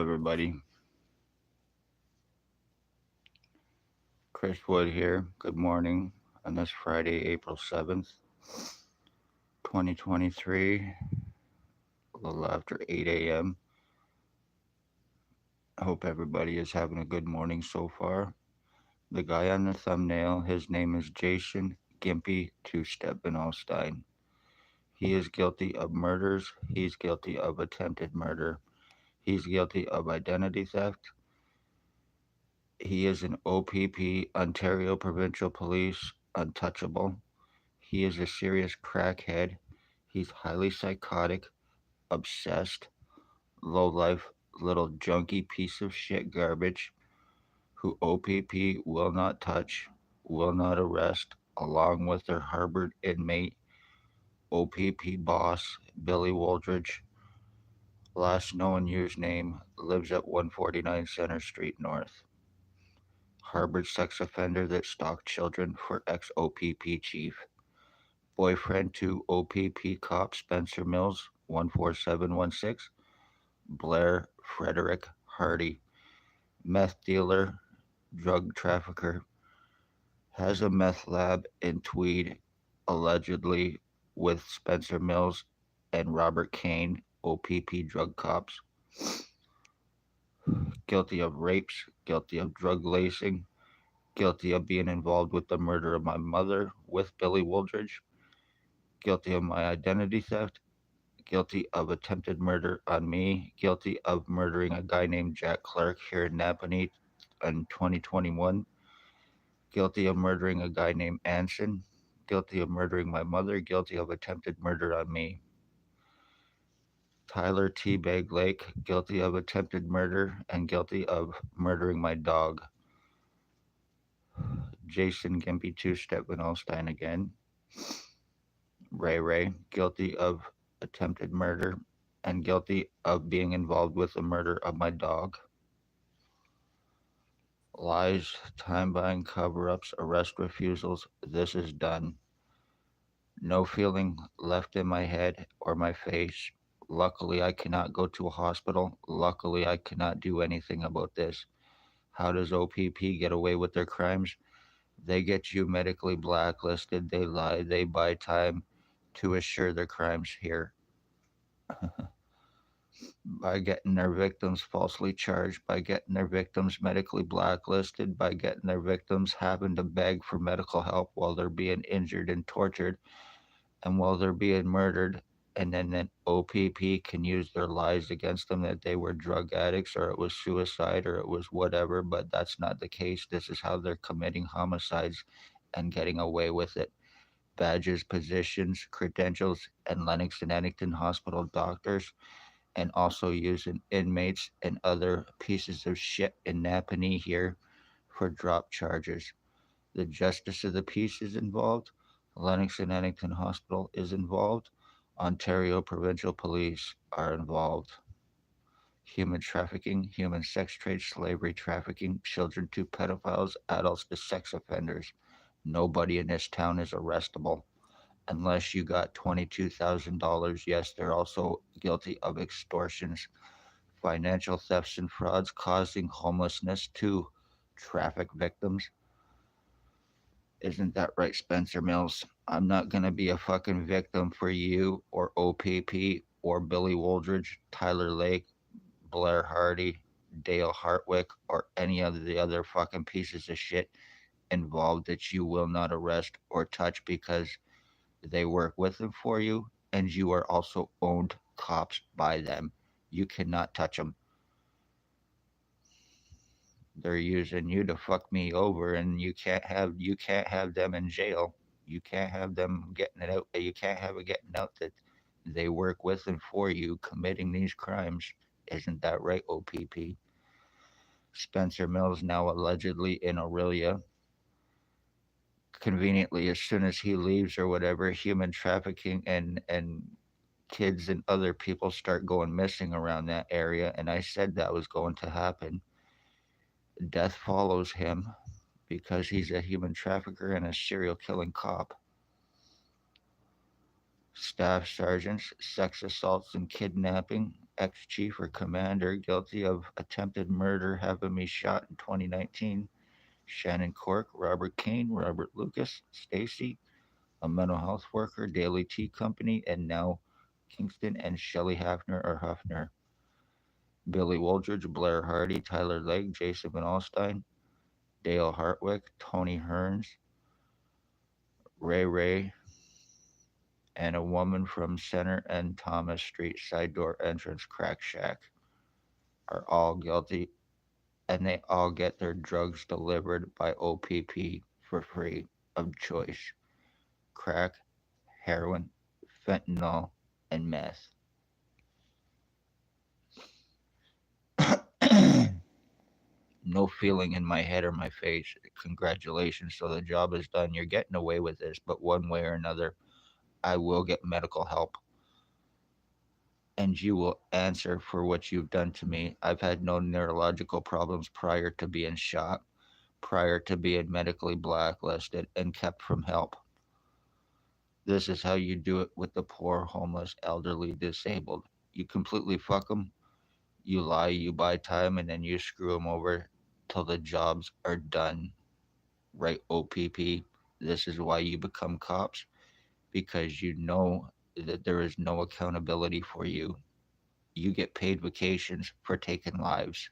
everybody? Chris Wood here. Good morning on this Friday, April 7th, 2023, a little after 8 a.m. I hope everybody is having a good morning so far. The guy on the thumbnail, his name is Jason Gimpy Two-Step Benalstein. He is guilty of murders. He's guilty of attempted murder. He's guilty of identity theft. He is an OPP, Ontario Provincial Police, untouchable. He is a serious crackhead. He's highly psychotic, obsessed, low life, little junky piece of shit garbage who OPP will not touch, will not arrest, along with their Harvard inmate, OPP boss, Billy Wooldridge, last known username, lives at 149 Center Street North. Harvard sex offender that stalked children for ex OPP chief. Boyfriend to OPP cop Spencer Mills, 14716. Blair Frederick Hardy, meth dealer, drug trafficker, has a meth lab in Tweed, allegedly with Spencer Mills and Robert Kane, OPP drug cops. Guilty of rapes, guilty of drug lacing, guilty of being involved with the murder of my mother with Billy Wooldridge, guilty of my identity theft, guilty of attempted murder on me, guilty of murdering a guy named Jack Clark here in Napanee in 2021, guilty of murdering a guy named Anson, guilty of murdering my mother, guilty of attempted murder on me. Tyler Teabag Lake, guilty of attempted murder and guilty of murdering my dog. Jason Gimpy Two-Step Winolstein again. Ray, guilty of attempted murder and guilty of being involved with the murder of my dog. Lies, time buying, cover ups, arrest refusals. This is done. No feeling left in my head or my face. Luckily, I cannot go to a hospital. Luckily, I cannot do anything about this. How does OPP get away with their crimes? They get you medically blacklisted. They lie. They buy time to assure their crimes here. By getting their victims falsely charged, by getting their victims medically blacklisted, by getting their victims having to beg for medical help while they're being injured and tortured and while they're being murdered. And then OPP can use their lies against them that they were drug addicts or it was suicide or it was whatever, but that's not the case. This is how they're committing homicides and getting away with it. Badges, positions, credentials, and Lennox and Addington Hospital doctors, and also using inmates and other pieces of shit in Napanee here for drop charges. The justice of the peace is involved. Lennox and Addington Hospital is involved. Ontario Provincial Police are involved. Human trafficking, human sex trade, slavery trafficking, children to pedophiles, adults to sex offenders. Nobody in this town is arrestable unless you got $22,000. Yes, they're also guilty of extortions, financial thefts, and frauds causing homelessness to traffic victims. Isn't that right, Spencer Mills? I'm not going to be a fucking victim for you or OPP or Billy Wooldridge, Tyler Lake, Blair Hardy, Dale Hartwick, or any of the other fucking pieces of shit involved that you will not arrest or touch because they work with them for you and you are also owned cops by them. You cannot touch them. They're using you to fuck me over, and you can't have them in jail. You can't have them getting it out. You can't have it getting out that they work with and for you committing these crimes. Isn't that right, OPP? Spencer Mills now allegedly in Aurelia. Conveniently, as soon as he leaves or whatever, human trafficking and kids and other people start going missing around that area. And I said that was going to happen. Death follows him because he's a human trafficker and a serial killing cop. Staff sergeants, sex assaults and kidnapping, ex chief or commander guilty of attempted murder having me shot in 2019. Shannon Cork, Robert Kane, Robert Lucas, Stacy, a mental health worker, Daily Tea Company, and now Kingston and Shelley Hafner or Huffner. Billy Woldridge, Blair Hardy, Tyler Legg, Jason Van Alstyne, Dale Hartwick, Tony Hearns, Ray, and a woman from Center and Thomas Street side door entrance crack shack are all guilty, and they all get their drugs delivered by OPP for free of choice: crack, heroin, fentanyl, and meth. No feeling in my head or my face. Congratulations. So the job is done. You're getting away with this, but one way or another, I will get medical help and you will answer for what you've done to me. I've had no neurological problems prior to being shot, prior to being medically blacklisted and kept from help. This is how you do it with the poor, homeless, elderly, disabled. You completely fuck them, you lie, you buy time, and then you screw them over till the jobs are done. Right, OPP? This is why you become cops, because you know that there is no accountability for you. You get paid vacations for taking lives.